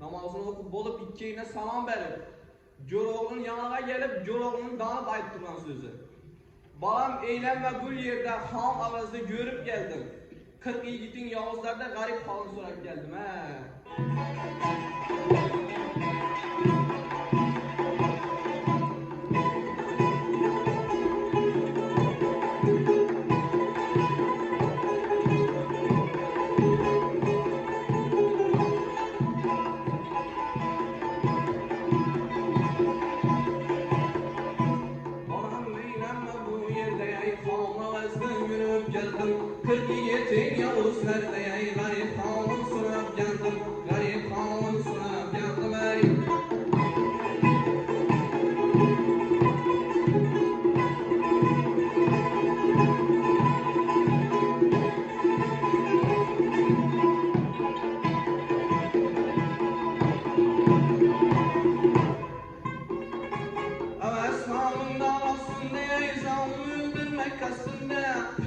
namazını okup bolup ikkeyine salam verip, Joroğlu'nun yanına gelip Joroğlu'nun danıp ayttıran sözü. Balam eğlenme bu yerde ham avazda görüp geldim. 40 yiğitin Yavuzlarda garip halını sorarak geldim he. Kırkiyetin Yavuzlarda ey garip halın sürüp yandım, garip halın sürüp yandım ey. Avaz halında olsun diye zalımı öldürmek kastında.